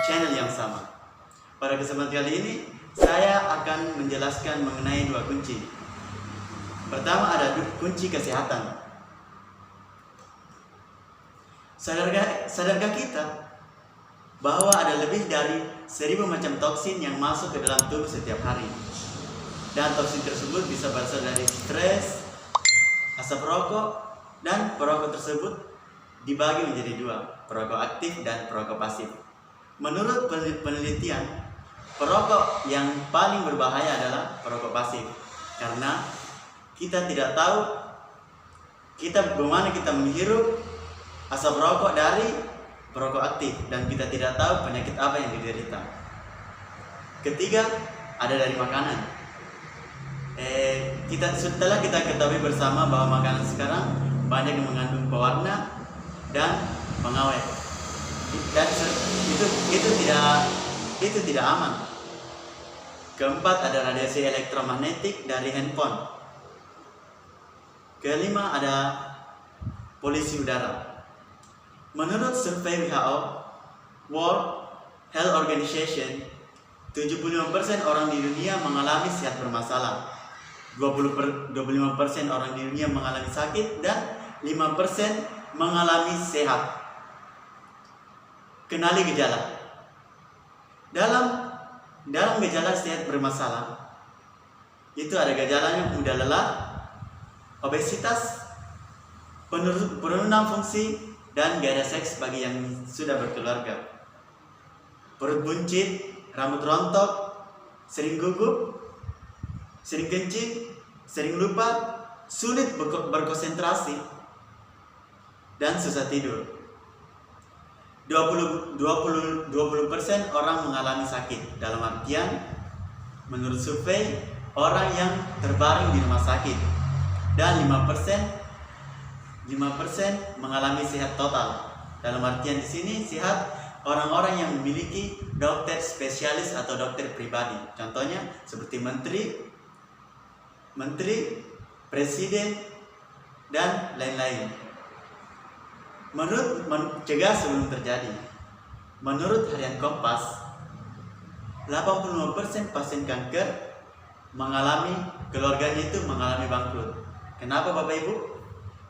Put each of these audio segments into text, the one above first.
channel yang sama. Pada kesempatan kali ini, saya akan menjelaskan mengenai dua kunci. Pertama ada kunci kesehatan. Sadarkah kita bahwa ada lebih dari 1000 macam toksin yang masuk ke dalam tubuh setiap hari? Dan toksin tersebut bisa berasal dari stres, asap rokok, dan perokok tersebut dibagi menjadi dua, perokok aktif dan perokok pasif. Menurut penelitian, perokok yang paling berbahaya adalah perokok pasif, karena kita tidak tahu bagaimana kita menghirup asap rokok dari perokok aktif, dan kita tidak tahu penyakit apa yang diderita. Ketiga, ada dari makanan. Setelah kita ketahui bersama bahwa makanan sekarang banyak yang mengandung pewarna dan pengawet, dan itu tidak aman. Keempat, ada radiasi elektromagnetik dari handphone. Kelima, ada polusi udara. Menurut survei WHO, World Health Organization, 75% orang di dunia mengalami sehat bermasalah, 25% orang di dunia mengalami sakit, dan 5% mengalami sehat. Kenali gejala. Dalam gejala sehat bermasalah, itu ada gejalanya mudah lelah, obesitas, penurunan fungsi, dan gak ada seks bagi yang sudah berkeluarga. Perut buncit, rambut rontok, sering gugup, sering kencing, sering lupa, sulit berkonsentrasi, dan susah tidur. 20% orang mengalami sakit, dalam artian menurut survei orang yang terbaring di rumah sakit, dan 5% mengalami sehat total. Dalam artian di sini sehat orang-orang yang memiliki dokter spesialis atau dokter pribadi. Contohnya seperti menteri, presiden, dan lain-lain. Menurut mencegah sebelum terjadi, menurut harian Kompas, 85% pasien kanker keluarganya itu mengalami bangkrut. Kenapa Bapak Ibu?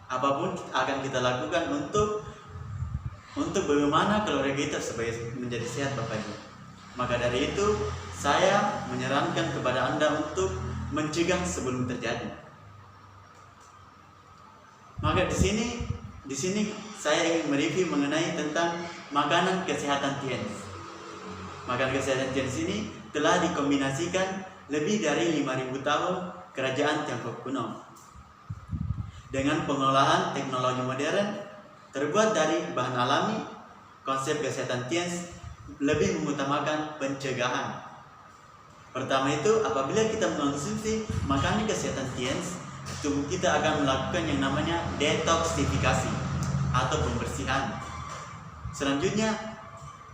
Apapun akan kita lakukan untuk bagaimana keluarga kita supaya menjadi sehat Bapak Ibu. Maka dari itu saya menyarankan kepada Anda untuk mencegah sebelum terjadi. Maka di sini saya ingin mereview mengenai tentang makanan kesehatan TIENS. Makanan kesehatan TIENS ini telah dikombinasikan lebih dari 5000 tahun kerajaan Tiongkok kuno dengan pengolahan teknologi modern terbuat dari bahan alami. Konsep kesehatan TIENS lebih mengutamakan pencegahan. Pertama itu, apabila kita mengonsumsi makanan kesehatan TIENS, tubuh kita akan melakukan yang namanya detoksifikasi atau pembersihan. Selanjutnya,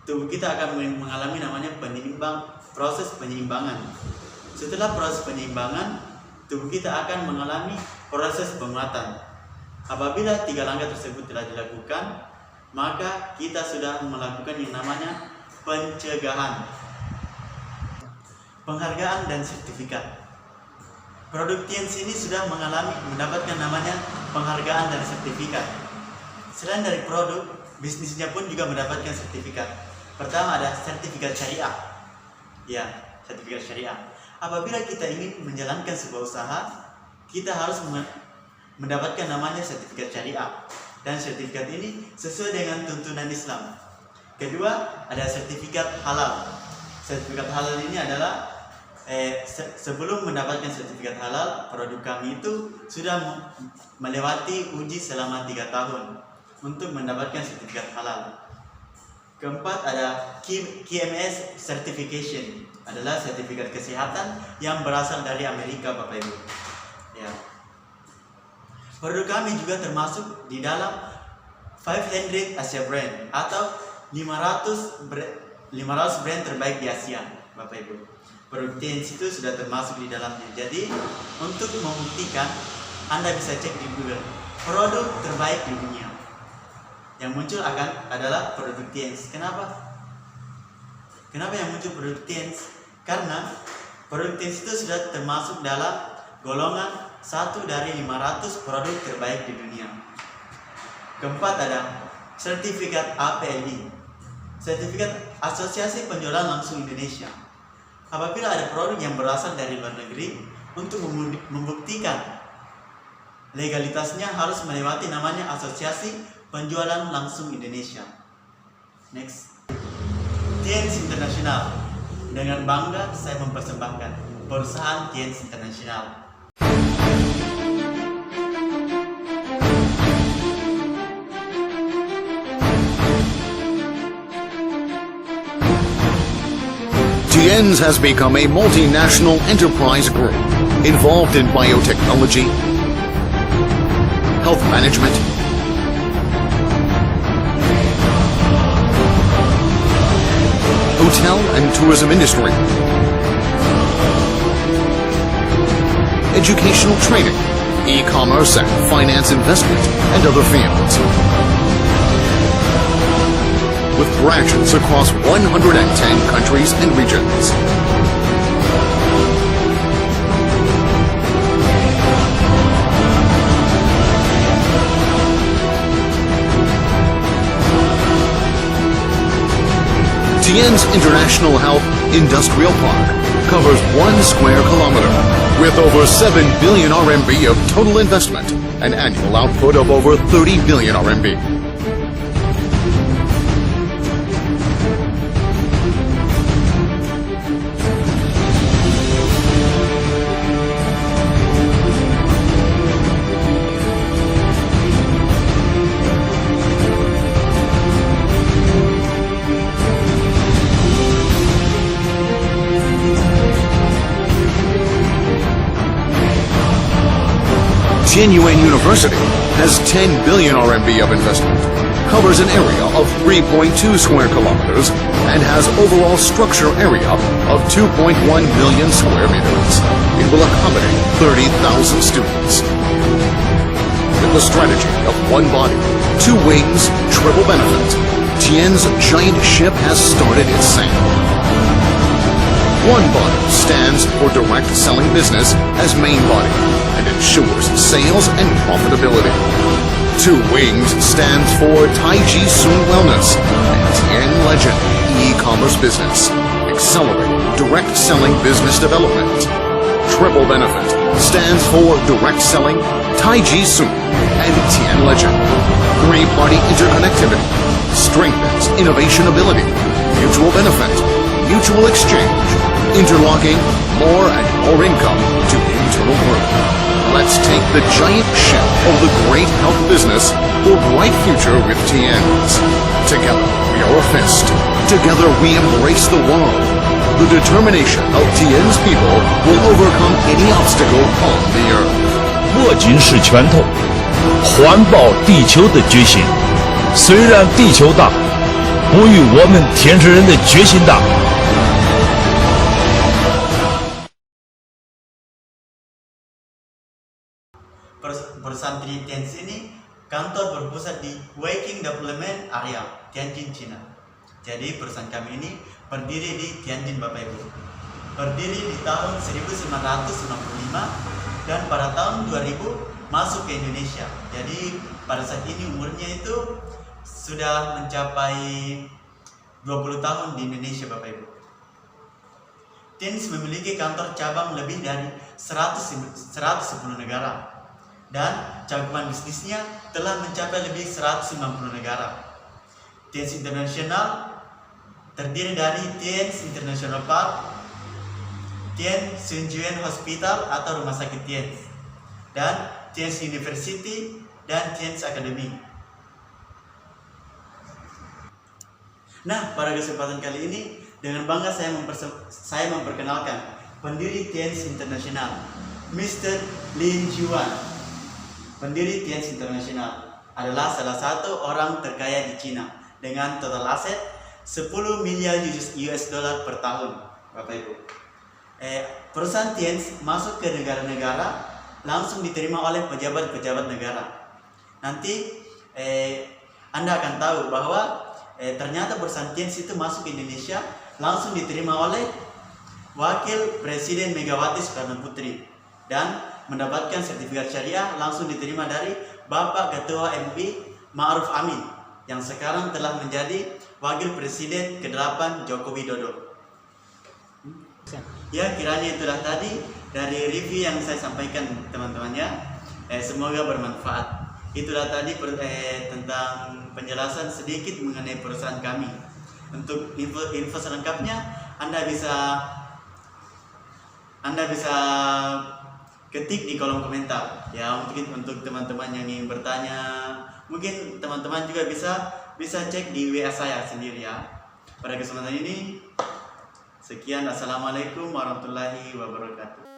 tubuh kita akan mengalami namanya proses penyeimbangan. Setelah proses penyeimbangan, tubuh kita akan mengalami proses penguatan. Apabila 3 langkah tersebut telah dilakukan, maka kita sudah melakukan yang namanya pencegahan. Penghargaan dan sertifikat. Produk TIENS ini sudah mendapatkan namanya penghargaan dan sertifikat. Selain dari produk, bisnisnya pun juga mendapatkan sertifikat. Pertama ada sertifikat syariah. Ya, sertifikat syariah. Apabila kita ingin menjalankan sebuah usaha, kita harus mendapatkan namanya sertifikat syariah. Dan sertifikat ini sesuai dengan tuntunan Islam. Kedua, ada sertifikat halal. Sertifikat halal ini adalah sebelum mendapatkan sertifikat halal, produk kami itu sudah melewati uji selama 3 tahun untuk mendapatkan sertifikat halal. Keempat, ada QMS Certification, adalah sertifikat kesehatan yang berasal dari Amerika Bapak Ibu. Ya. Produk kami juga termasuk di dalam 500 Asia Brand atau 500 brand terbaik di Asia Bapak Ibu. Produk TIENS itu sudah termasuk di dalamnya. Jadi untuk membuktikan, Anda bisa cek di Google produk terbaik di dunia. Yang muncul adalah produk TIENS. Kenapa? Kenapa yang muncul produk Tiens? Karena produk Tiens itu sudah termasuk dalam golongan 1 dari 500 produk terbaik di dunia. Keempat ada sertifikat APLI, sertifikat Asosiasi Penjualan Langsung Indonesia. Apabila ada produk yang berasal dari luar negeri, untuk membuktikan legalitasnya harus melewati namanya Asosiasi Penjualan Langsung Indonesia. Next, Tiens International. Dengan bangga saya mempersembahkan perusahaan Tiens International. Tiens has become a multinational enterprise group involved in biotechnology, health management, hotel and tourism industry, educational training, e-commerce and finance investment, and other fields. With branches across 110 countries and regions. Tiens International Health Industrial Park covers 1 square kilometer with over 7 billion RMB of total investment and annual output of over 30 billion RMB. Tianyuan University has 10 billion RMB of investment, covers an area of 3.2 square kilometers, and has overall structure area of 2.1 million square meters. It will accommodate 30,000 students. With the strategy of one body, two wings, triple benefit, Tien's giant ship has started its sail. One body stands for direct selling business as main body and ensures sales and profitability. Two wings stands for Taiji Sun Wellness and Tian Legend e-commerce business, accelerating direct selling business development. Triple benefit stands for direct selling, Taiji Sun and Tian Legend. Three-party interconnectivity strengthens innovation ability, mutual benefit, mutual exchange, interlocking more and more income to internal growth. Let's take the giant ship of the great health business for bright future with Tiens. Together we are a fist. Together we embrace the world. The determination of Tiens people will overcome any obstacle on the earth. 握紧是拳头，环抱地球的决心。虽然地球大，不与我们天使人的决心大。Perusahaan Tiens ini kantor berpusat di Weiqing Development Area, Tianjin, China. Jadi perusahaan kami ini berdiri di Tianjin, Bapak Ibu. Berdiri di tahun 1995 dan pada tahun 2000 masuk ke Indonesia. Jadi pada saat ini umurnya itu sudah mencapai 20 tahun di Indonesia, Bapak Ibu. Tiens memiliki kantor cabang lebih dari 110 negara. Dan cakupan bisnisnya telah mencapai lebih 190 negara. Tiens International terdiri dari Tiens International Park, Tiens Shunjuen Hospital atau Rumah Sakit Tiens, dan Tiens University dan Tiens Academy. Nah, pada kesempatan kali ini dengan bangga saya memperkenalkan pendiri Tiens International, Mr. Lin Jiwan. Pendiri Tiens International adalah salah satu orang terkaya di Cina dengan total aset 10 miliar US dollar per tahun, Bapak Ibu. Perusahaan Tiens masuk ke negara-negara langsung diterima oleh pejabat-pejabat negara. Nanti Anda akan tahu bahwa ternyata perusahaan Tiens itu masuk ke Indonesia langsung diterima oleh Wakil Presiden Megawati Soekarno Putri, dan mendapatkan sertifikat syariah langsung diterima dari Bapak Ketua MUI Ma'ruf Amin yang sekarang telah menjadi Wakil Presiden ke-8 Joko Widodo. Ya, kiranya itulah tadi dari review yang saya sampaikan teman-temannya. Semoga bermanfaat. Itulah tadi tentang penjelasan sedikit mengenai perusahaan kami. Untuk info selengkapnya Anda bisa ketik di kolom komentar. Ya, mungkin untuk teman-teman yang ingin bertanya, mungkin teman-teman juga bisa cek di WA saya sendiri ya. Pada kesempatan ini, sekian. Assalamualaikum warahmatullahi wabarakatuh.